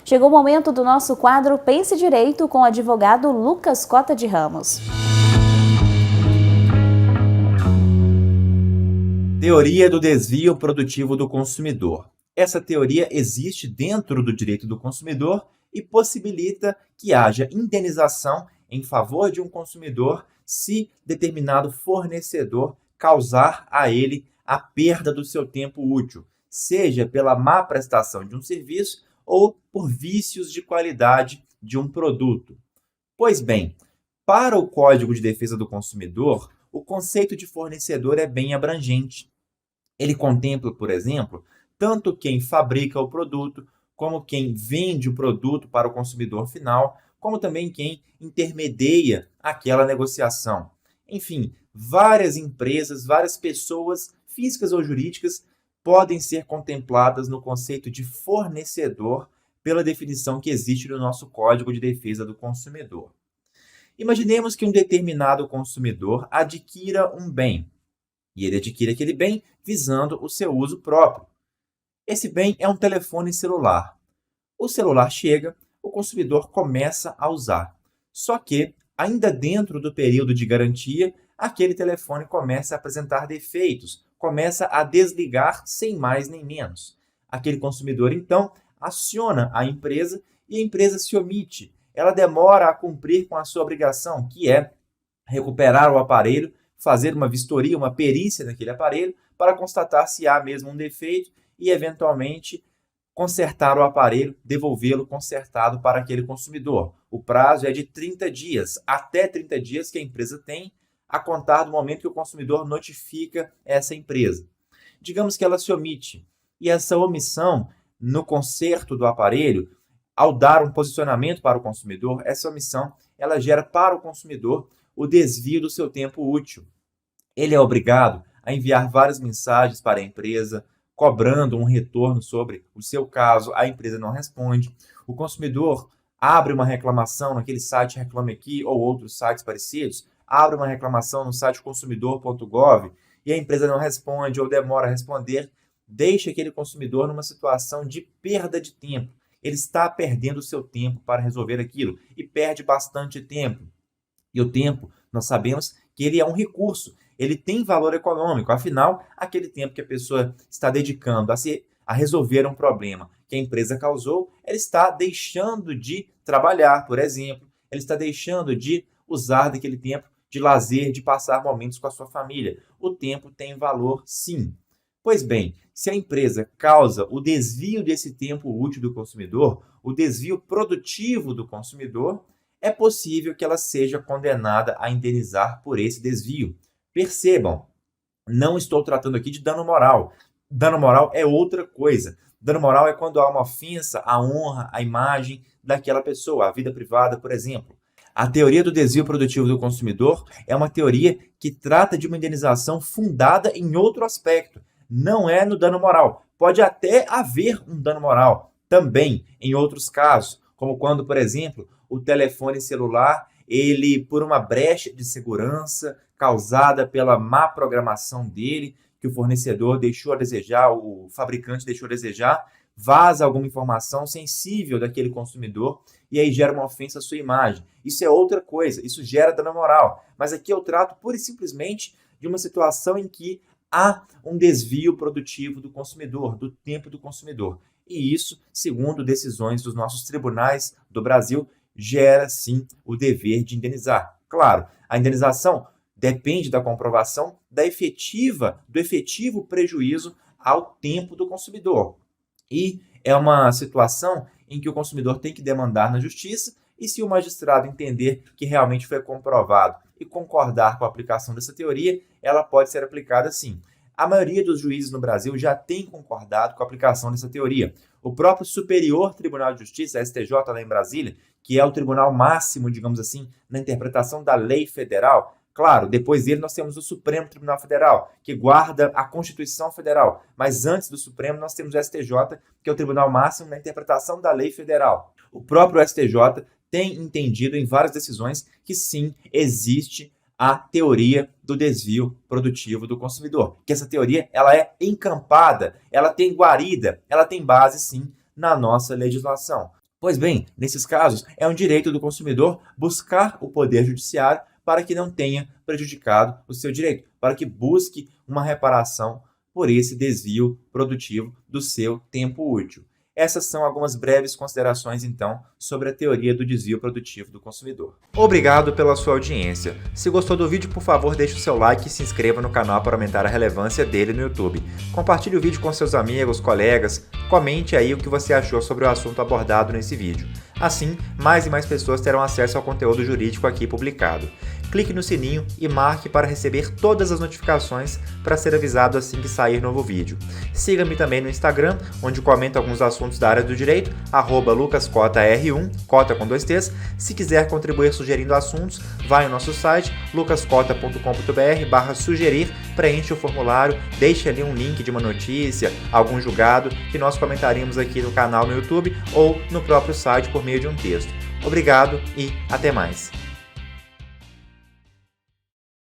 Chegou o momento do nosso quadro Pense Direito com o advogado Lucas Cota de Ramos. Teoria do desvio produtivo do consumidor. Essa teoria existe dentro do direito do consumidor e possibilita que haja indenização em favor de um consumidor se determinado fornecedor causar a ele a perda do seu tempo útil, seja pela má prestação de um serviço ou por vícios de qualidade de um produto. Pois bem, para o Código de Defesa do Consumidor, o conceito de fornecedor é bem abrangente. Ele contempla, por exemplo, tanto quem fabrica o produto, como quem vende o produto para o consumidor final, como também quem intermedia aquela negociação. Enfim, várias empresas, várias pessoas, físicas ou jurídicas, podem ser contempladas no conceito de fornecedor pela definição que existe no nosso Código de Defesa do Consumidor. Imaginemos que um determinado consumidor adquira um bem, e ele adquire aquele bem visando o seu uso próprio. Esse bem é um telefone celular. O celular chega, o consumidor começa a usar. Só que, ainda dentro do período de garantia, aquele telefone começa a apresentar defeitos, começa a desligar sem mais nem menos. Aquele consumidor, então, aciona a empresa e a empresa se omite. Ela demora a cumprir com a sua obrigação, que é recuperar o aparelho, fazer uma vistoria, uma perícia naquele aparelho, para constatar se há mesmo um defeito e, eventualmente, consertar o aparelho, devolvê-lo consertado para aquele consumidor. O prazo é de 30 dias, até 30 dias que a empresa tem a contar do momento que o consumidor notifica essa empresa. Digamos que ela se omite, e essa omissão no conserto do aparelho, ao dar um posicionamento para o consumidor, essa omissão ela gera para o consumidor o desvio do seu tempo útil. Ele é obrigado a enviar várias mensagens para a empresa, cobrando um retorno sobre o seu caso, a empresa não responde. O consumidor abre uma reclamação naquele site Reclame Aqui ou outros sites parecidos, abre uma reclamação no site consumidor.gov e a empresa não responde ou demora a responder, deixa aquele consumidor numa situação de perda de tempo. Ele está perdendo o seu tempo para resolver aquilo e perde bastante tempo. E o tempo, nós sabemos que ele é um recurso, ele tem valor econômico, afinal, aquele tempo que a pessoa está dedicando a resolver um problema que a empresa causou, ela está deixando de trabalhar, por exemplo, ela está deixando de usar daquele tempo de lazer, de passar momentos com a sua família. O tempo tem valor, sim. Pois bem, se a empresa causa o desvio desse tempo útil do consumidor, o desvio produtivo do consumidor, é possível que ela seja condenada a indenizar por esse desvio. Percebam, não estou tratando aqui de dano moral. Dano moral é outra coisa. Dano moral é quando há uma ofensa à honra, à imagem daquela pessoa, à vida privada, por exemplo. A teoria do desvio produtivo do consumidor é uma teoria que trata de uma indenização fundada em outro aspecto. Não é no dano moral. Pode até haver um dano moral também em outros casos, como quando, por exemplo, o telefone celular, ele, por uma brecha de segurança causada pela má programação dele, que o fornecedor deixou a desejar, o fabricante deixou a desejar, vaza alguma informação sensível daquele consumidor e aí gera uma ofensa à sua imagem. Isso é outra coisa, isso gera dano moral. Mas aqui eu trato pura e simplesmente de uma situação em que há um desvio produtivo do consumidor, do tempo do consumidor. E isso, segundo decisões dos nossos tribunais do Brasil, gera sim o dever de indenizar. Claro, a indenização depende da comprovação do efetivo prejuízo ao tempo do consumidor. E é uma situação em que o consumidor tem que demandar na justiça e se o magistrado entender que realmente foi comprovado e concordar com a aplicação dessa teoria, ela pode ser aplicada sim. A maioria dos juízes no Brasil já tem concordado com a aplicação dessa teoria. O próprio Superior Tribunal de Justiça, STJ, lá em Brasília, que é o tribunal máximo, digamos assim, na interpretação da lei federal. Claro, depois dele nós temos o Supremo Tribunal Federal, que guarda a Constituição Federal. Mas antes do Supremo nós temos o STJ, que é o tribunal máximo na interpretação da lei federal. O próprio STJ tem entendido em várias decisões que sim, existe a teoria do desvio produtivo do consumidor. Que essa teoria ela é encampada, ela tem guarida, ela tem base sim na nossa legislação. Pois bem, nesses casos, é um direito do consumidor buscar o Poder Judiciário para que não tenha prejudicado o seu direito, para que busque uma reparação por esse desvio produtivo do seu tempo útil. Essas são algumas breves considerações, então, sobre a teoria do desvio produtivo do consumidor. Obrigado pela sua audiência. Se gostou do vídeo, por favor, deixe o seu like e se inscreva no canal para aumentar a relevância dele no YouTube. Compartilhe o vídeo com seus amigos, colegas, comente aí o que você achou sobre o assunto abordado nesse vídeo. Assim, mais e mais pessoas terão acesso ao conteúdo jurídico aqui publicado. Clique no sininho e marque para receber todas as notificações para ser avisado assim que sair novo vídeo. Siga-me também no Instagram, onde comento alguns assuntos da área do direito, @lucascota_r1, cota com 2 T's. Se quiser contribuir sugerindo assuntos, vai no nosso site lucascota.com.br/sugerir, preencha o formulário, deixe ali um link de uma notícia, algum julgado, que nós comentaremos aqui no canal no YouTube ou no próprio site por meio de um texto. Obrigado e até mais!